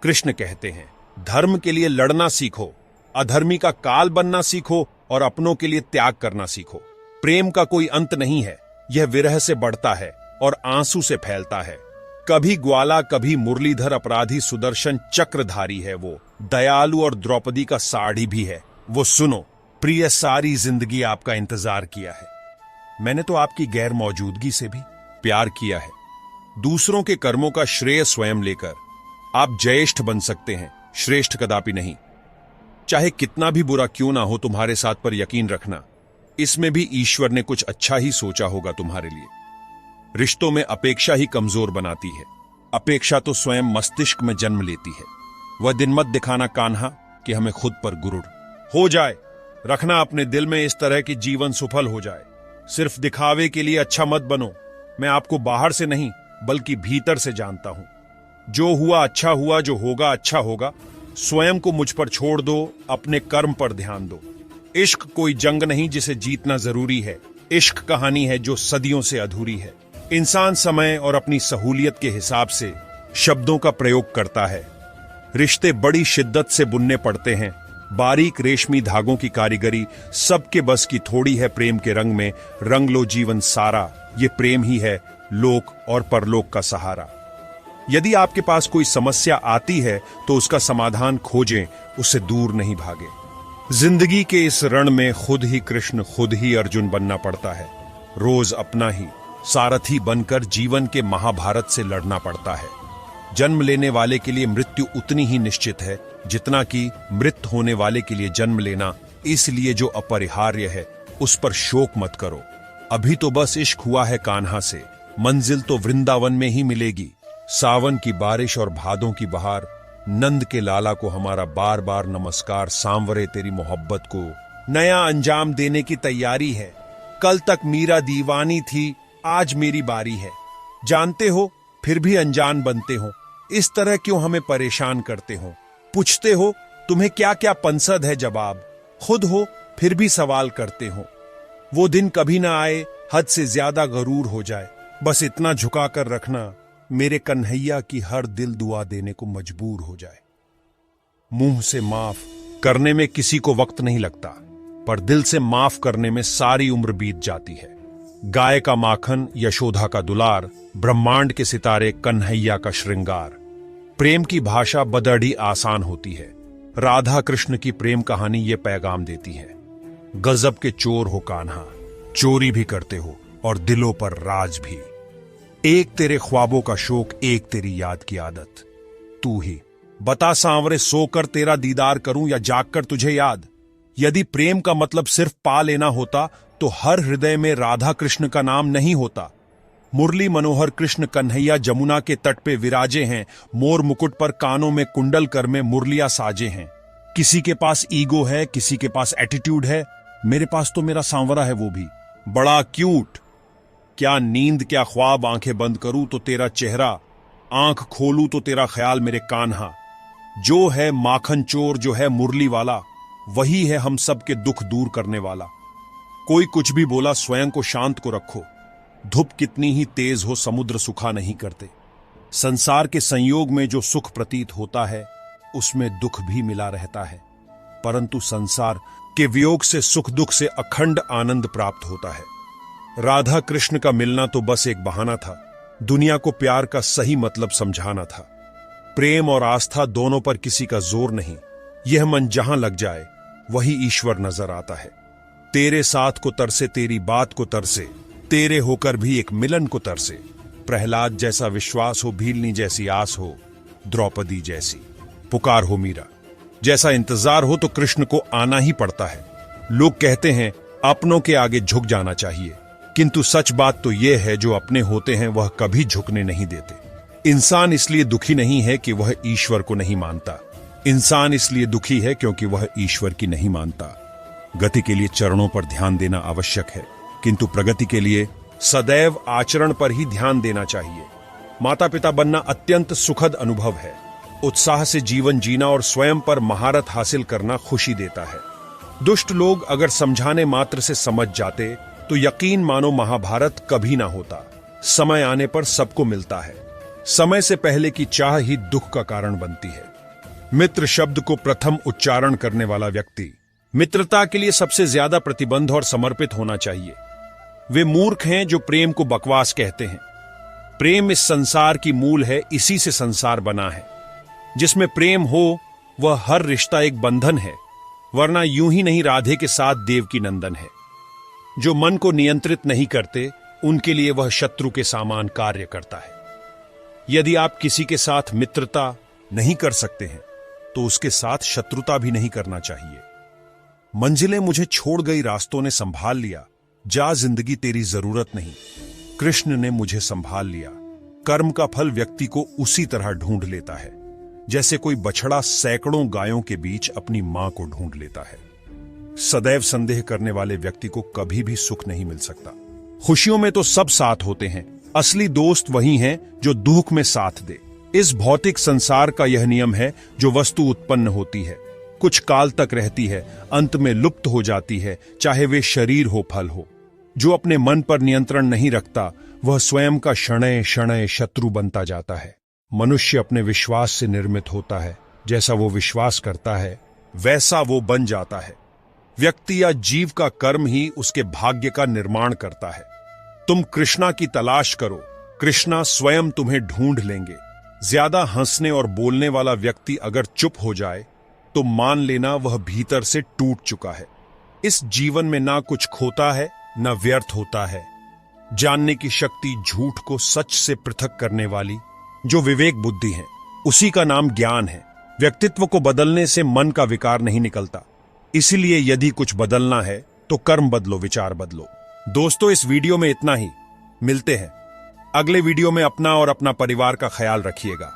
कृष्ण कहते हैं, धर्म के लिए लड़ना सीखो, अधर्मी का काल बनना सीखो और अपनों के लिए त्याग करना सीखो। प्रेम का कोई अंत नहीं है, यह विरह से बढ़ता है और आंसू से फैलता है। कभी ग्वाला कभी मुरलीधर अपराधी सुदर्शन चक्रधारी है वो, दयालु और द्रौपदी का साड़ी भी है वो। सुनो प्रिय, सारी जिंदगी आपका इंतजार किया है। मैंने तो आपकी गैर मौजूदगी से भी प्यार किया है। दूसरों के कर्मों का श्रेय स्वयं लेकर आप ज्येष्ठ बन सकते हैं, श्रेष्ठ कदापि नहीं। चाहे कितना भी बुरा क्यों ना हो तुम्हारे साथ, पर यकीन रखना इसमें भी ईश्वर ने कुछ अच्छा ही सोचा होगा तुम्हारे लिए। रिश्तों में अपेक्षा ही कमजोर बनाती है। अपेक्षा तो स्वयं मस्तिष्क में जन्म लेती है। वह दिन मत दिखाना कान्हा कि हमें खुद पर गुरूर हो जाए। रखना अपने दिल में इस तरह कि जीवन सफल हो जाए। सिर्फ दिखावे के लिए अच्छा मत बनो। मैं आपको बाहर से नहीं बल्कि भीतर से जानता हूं। जो हुआ अच्छा हुआ, जो होगा अच्छा होगा। स्वयं को मुझ पर छोड़ दो, अपने कर्म पर ध्यान दो। इश्क कोई जंग नहीं जिसे जीतना जरूरी है। इश्क कहानी है जो सदियों से अधूरी है। इंसान समय और अपनी सहूलियत के हिसाब से शब्दों का प्रयोग करता है। रिश्ते बड़ी शिद्दत से बुनने पड़ते हैं। बारीक रेशमी धागों की कारीगरी सबके बस की थोड़ी है। प्रेम के रंग में रंग लो जीवन सारा। ये प्रेम ही है लोक और परलोक का सहारा। यदि आपके पास कोई समस्या आती है तो उसका समाधान खोजें, उससे दूर नहीं भागे। जिंदगी के इस रण में खुद ही कृष्ण, खुद ही अर्जुन बनना पड़ता है। रोज अपना ही सारथी बनकर जीवन के महाभारत से लड़ना पड़ता है। जन्म लेने वाले के लिए मृत्यु उतनी ही निश्चित है जितना कि मृत होने वाले के लिए जन्म लेना। इसलिए जो अपरिहार्य है उस पर शोक मत करो। अभी तो बस इश्क हुआ है कान्हा से, मंजिल तो वृंदावन में ही मिलेगी। सावन की बारिश और भादों की बहार, नंद के लाला को हमारा बार बार नमस्कार। सांवरे तेरी मोहब्बत को नया अंजाम देने की तैयारी है। कल तक मीरा दीवानी थी, आज मेरी बारी है। जानते हो फिर भी अनजान बनते हो। इस तरह क्यों हमें परेशान करते हो? पूछते हो तुम्हें क्या क्या पंसद है, जवाब खुद हो फिर भी सवाल करते हो। वो दिन कभी ना आए हद से ज्यादा गरूर हो जाए। बस इतना झुका कर रखना मेरे कन्हैया की हर दिल दुआ देने को मजबूर हो जाए। मुंह से माफ करने में किसी को वक्त नहीं लगता, पर दिल से माफ करने में सारी उम्र बीत जाती है। गाय का माखन, यशोदा का दुलार, ब्रह्मांड के सितारे, कन्हैया का श्रृंगार। प्रेम की भाषा बदड़ी आसान होती है। राधा कृष्ण की प्रेम कहानी ये पैगाम देती है। गजब के चोर हो कान्हा, चोरी भी करते हो और दिलों पर राज भी। एक तेरे ख्वाबों का शोक, एक तेरी याद की आदत। तू ही बता सांवरे, सोकर तेरा दीदार करूं या जागकर तुझे याद। यदि प्रेम का मतलब सिर्फ पा लेना होता तो हर हृदय में राधा कृष्ण का नाम नहीं होता। मुरली मनोहर कृष्ण कन्हैया जमुना के तट पे विराजे हैं। मोर मुकुट पर कानों में कुंडल कर में मुरलिया साजे हैं। किसी के पास ईगो है, किसी के पास एटीट्यूड है। मेरे पास तो मेरा सांवरा है, वो भी बड़ा क्यूट। क्या नींद क्या ख्वाब, आंखें बंद करूं तो तेरा चेहरा, आंख खोलूं तो तेरा ख्याल मेरे कान्हा। जो है माखन चोर, जो है मुरली वाला, वही है हम सब के दुख दूर करने वाला। कोई कुछ भी बोला, स्वयं को शांत को रखो। धूप कितनी ही तेज हो, समुद्र सुखा नहीं करते। संसार के संयोग में जो सुख प्रतीत होता है उसमें दुख भी मिला रहता है, परंतु संसार के वियोग से सुख दुख से अखंड आनंद प्राप्त होता है। राधा कृष्ण का मिलना तो बस एक बहाना था। दुनिया को प्यार का सही मतलब समझाना था। प्रेम और आस्था दोनों पर किसी का जोर नहीं। यह मन जहां लग जाए वही ईश्वर नजर आता है। तेरे साथ को तरसे, तेरी बात को तरसे, तेरे होकर भी एक मिलन को तरसे। प्रहलाद जैसा विश्वास हो, भीलनी जैसी आस हो, द्रौपदी जैसी पुकार हो, मीरा जैसा इंतजार हो, तो कृष्ण को आना ही पड़ता है। लोग कहते हैं अपनों के आगे झुक जाना चाहिए, किंतु सच बात तो यह है जो अपने होते हैं वह कभी झुकने नहीं देते। इंसान इसलिए दुखी नहीं है कि वह ईश्वर को नहीं मानता। इंसान इसलिए दुखी है क्योंकि वह ईश्वर की नहीं मानता। गति के लिए चरणों पर ध्यान देना आवश्यक है, किंतु प्रगति के लिए सदैव आचरण पर ही ध्यान देना चाहिए। माता पिता बनना अत्यंत सुखद अनुभव है। उत्साह से जीवन जीना और स्वयं पर महारत हासिल करना खुशी देता है। दुष्ट लोग अगर समझाने मात्र से समझ जाते तो यकीन मानो महाभारत कभी ना होता। समय आने पर सबको मिलता है। समय से पहले की चाह ही दुख का कारण बनती है। मित्र शब्द को प्रथम उच्चारण करने वाला व्यक्ति मित्रता के लिए सबसे ज्यादा प्रतिबद्ध और समर्पित होना चाहिए। वे मूर्ख हैं जो प्रेम को बकवास कहते हैं। प्रेम इस संसार की मूल है, इसी से संसार बना है। जिसमें प्रेम हो वह हर रिश्ता एक बंधन है, वरना यूं ही नहीं राधे के साथ देवकी नंदन है। जो मन को नियंत्रित नहीं करते उनके लिए वह शत्रु के समान कार्य करता है। यदि आप किसी के साथ मित्रता नहीं कर सकते हैं तो उसके साथ शत्रुता भी नहीं करना चाहिए। मंजिलें मुझे छोड़ गई, रास्तों ने संभाल लिया, जा जिंदगी तेरी जरूरत नहीं। कृष्ण ने मुझे संभाल लिया। कर्म का फल व्यक्ति को उसी तरह ढूंढ लेता है जैसे कोई बछड़ा सैकड़ों गायों के बीच अपनी मां को ढूंढ लेता है। सदैव संदेह करने वाले व्यक्ति को कभी भी सुख नहीं मिल सकता। खुशियों में तो सब साथ होते हैं, असली दोस्त वही हैं जो दुख में साथ दे। इस भौतिक संसार का यह नियम है, जो वस्तु उत्पन्न होती है कुछ काल तक रहती है, अंत में लुप्त हो जाती है, चाहे वे शरीर हो फल हो। जो अपने मन पर नियंत्रण नहीं रखता वह स्वयं का शणय शणय शत्रु बनता जाता है। मनुष्य अपने विश्वास से निर्मित होता है, जैसा वो विश्वास करता है वैसा वो बन जाता है। व्यक्ति या जीव का कर्म ही उसके भाग्य का निर्माण करता है। तुम कृष्णा की तलाश करो, कृष्णा स्वयं तुम्हें ढूंढ लेंगे। ज्यादा हंसने और बोलने वाला व्यक्ति अगर चुप हो जाए तो मान लेना वह भीतर से टूट चुका है। इस जीवन में ना कुछ खोता है ना व्यर्थ होता है। जानने की शक्ति झूठ को सच से पृथक करने वाली जो विवेक बुद्धि है, उसी का नाम ज्ञान है। व्यक्तित्व को बदलने से मन का विकार नहीं निकलता। इसलिए यदि कुछ बदलना है तो कर्म बदलो, विचार बदलो। दोस्तों, इस वीडियो में इतना ही। मिलते हैं अगले वीडियो में। अपना और अपना परिवार का ख्याल रखिएगा।